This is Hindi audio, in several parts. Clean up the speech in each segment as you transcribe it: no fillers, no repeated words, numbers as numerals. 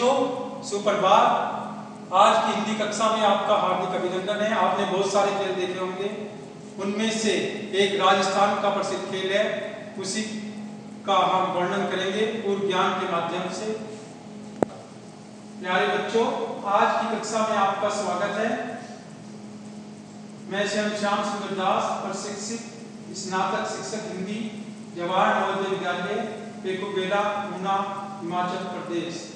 बच्चों, सुप्रभात। आज की हिंदी कक्षा में आपका हार्दिक अभिनंदन है। आपने बहुत सारे खेल देखे होंगे, उनमें से एक राजस्थान का प्रसिद्ध खेल है, उसी का हम वर्णन करेंगे पूर्व ज्ञान के माध्यम से। प्यारे बच्चों, आज की कक्षा में आपका स्वागत है। मैं श्याम सुंदर दास, प्रशिक्षित स्नातक शिक्षक हिंदी, जवाहर नवोदय विद्यालय, पेकुबेला, ऊना, हिमाचल प्रदेश।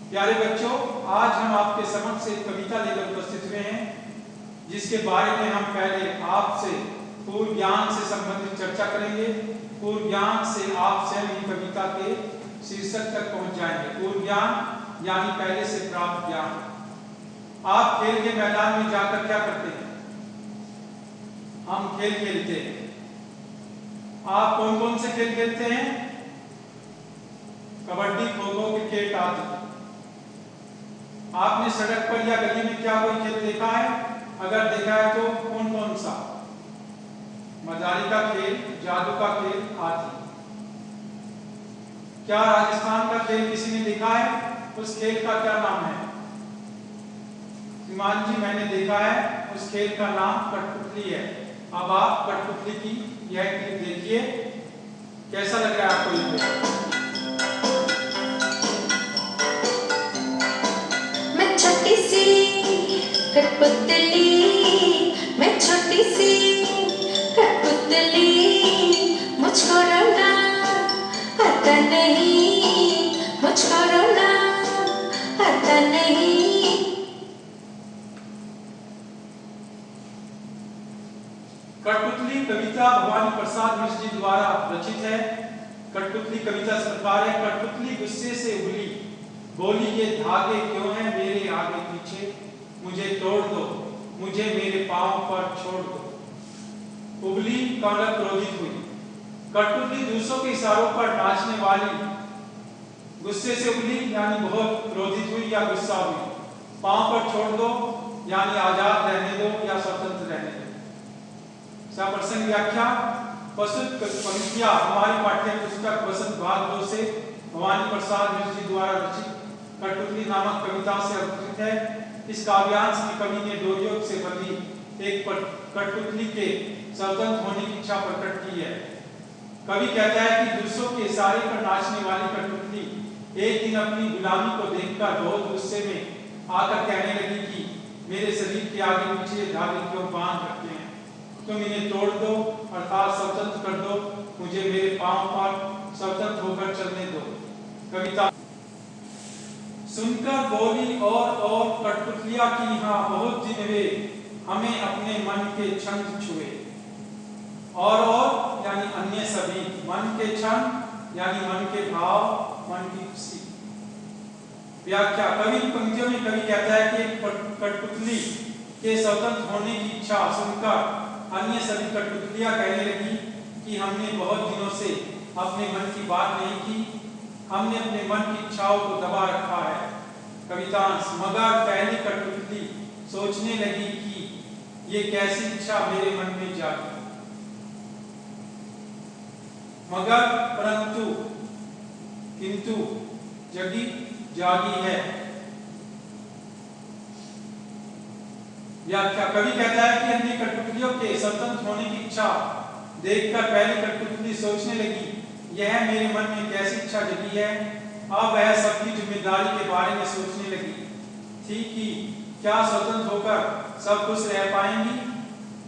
प्यारे बच्चों, आज हम आपके समक्ष एक कविता लेकर उपस्थित हुए हैं, जिसके बारे में हम पहले आपसे पूर्व ज्ञान से संबंधित चर्चा करेंगे। पूर्व ज्ञान से आप स्वयं ही कविता के शीर्षक तक पहुंच जाएंगे। पूर्व ज्ञान यानी पहले से प्राप्त ज्ञान। आप खेल के मैदान में जाकर क्या करते हैं? हम खेल खेलते हैं। आप कौन कौन से खेल खेलते हैं? कबड्डी, खो खो, क्रिकेट आदि। आपने सड़क पर या गली में क्या कोई खेल देखा है? अगर देखा है तो कौन कौन सा? मदारी का खेल, जादू का खेल आदि। क्या राजस्थान का खेल किसी ने देखा है? उस खेल का क्या नाम है? श्रीमान जी, मैंने देखा है। उस खेल का नाम कठपुतली है। अब आप कठपुतली की यह क्लिप देखिए, कैसा लग रहा है आपको ये? मैं छोटी सी कठपुतली, मैं छोटी सी कठपुतली, मुझको रोना आता नहीं, मुझको रोना आता नहीं। कठपुतली कविता भवानी प्रसाद मिश्र जी द्वारा रचित है। कठपुतली कविता इस प्रकार है। कठपुतली गुस्से से उबली, बोली ये धागे क्यों हैं मेरे आगे पीछे, मुझे तोड़ दो, मुझे मेरे पांव पर छोड़ दो। उबली का मतलब क्रोधित हुई। कठपुतली दूसरों के इशारों पर नाचने वाली, गुस्से से उबली यानी बहुत क्रोधित हुई या गुस्सा हुई। पांव पर छोड़ दो यानी आजाद रहने दो या स्वतंत्र रहने दो। प्रसंग व्याख्या। प्रस्तुत पंक्तियां हमारी पाठ्य पुस्तक वसंत भाग 2 से भवानी प्रसाद मिश्र जी द्वारा रचित कठपुतली नामक कविता से अवतरित है। इस काव्यांश की कवि ने दो योग से बंधी एक कठपुतली के स्वतंत्र होने की इच्छा प्रकट की है। कवि कहता है कि दूसरों के इशारे पर नाचने वाली कठपुतली एक दिन अपनी गुलामी को देखकर बहुत गुस्से में आकर कहने लगी कि मेरे शरीर के आगे पीछे धागे क्यों बांध रखते हैं, तुम इन्हें तोड़ दो अर्थात स्वतंत्र कर दो, मुझे मेरे पांव पर स्वतंत्र होकर चलने दो। कविता सुनकर बोली और कठपुतलियां की हाँ बहुत दिन वे, हमें अपने मन के छंद छुए। और यानी अन्य सभी, मन के छंद यानी मन के भाव, मन की खुशी। व्याख्या। कवि पंक्तियों में कवि कहता है कि कठपुतली के स्वतंत्र होने की इच्छा सुनकर अन्य सभी कठपुतलियां कहने लगी कि हमने बहुत दिनों से अपने मन की बात नहीं की, हमने अपने मन की इच्छाओं को दबा रखा है। कवितांश। मगर पहली कठपुतली सोचने लगी कि ये कैसी इच्छा मेरे मन में जागी। मगर, परंतु, किंतु, जागी है। व्याख्या। कवि कहता है कि अन्य कठपुतलियों के स्वतंत्र होने की इच्छा देखकर पहली कठपुतली सोचने लगी, यह मेरे मन में कैसी इच्छा जगी है। अब वह सबकी जिम्मेदारी के बारे में सोचने लगी थी कि क्या स्वतंत्र होकर सब खुश रह पाएंगी,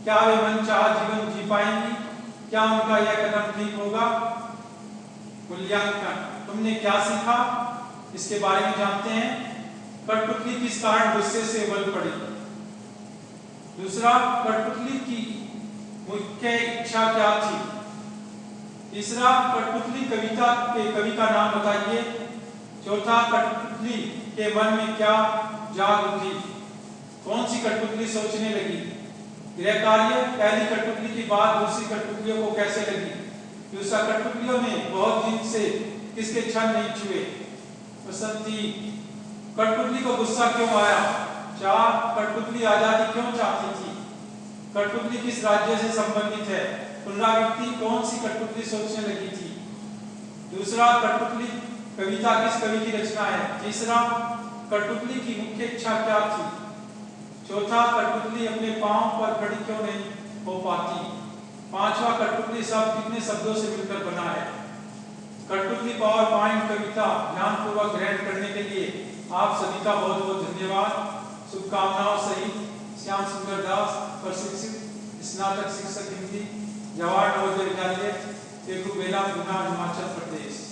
क्या वे मनचाहा जीवन जी पाएंगी, क्या उनका यह कदम ठीक होगा। मूल्यांकन। तुमने क्या सीखा, इसके बारे में जानते हैं। कठपुतली किस कारण गुस्से से उबल पड़ी। दूसरा, कठपुतली की मुख्य इच्छा क्या थी। तीसरा, कठपुतली कविता के कवि का नाम बताइए। चौथा, कठपुतली के मन में क्या जाग उठी, कौन सी कठपुतली सोचने लगी। गृह कार्य। पहली कठपुतली की बात दूसरी कठपुतलियों को कैसे लगी। दूसरा, कठपुतलियों ने बहुत दिन से किसके छंद नहीं छुए। बसंती। कठपुतली को गुस्सा क्यों आया। 4, कठपुतली आजादी क्यों चाहती थी। कठपुतली किस राज्य से संबंधित है। पुनरावृत्ति। कौन सी कठपुतली सोचने लगी थी। दूसरा, कठपुतली कविता किस कवि की रचना है? तीसरा, कठपुतली की मुख्य इच्छा क्या थी? चौथा, कठपुतली अपने पांव पर खड़ी क्यों नहीं हो पाती? पांचवा, कठपुतली शब्द कितने शब्दों से मिलकर बना है? कठपुतली पावर पॉइंट कविता ध्यानपूर्वक ग्रहण करने के लिए आप सभी का बहुत बहुत धन्यवाद। शुभकामनाओं सहित श्याम सुंदर दास, प्रशिक्षित स्नातक शिक्षक हिंदी, जवाहर नवोदय विद्यालय, तेलुगु, हिमाचल प्रदेश।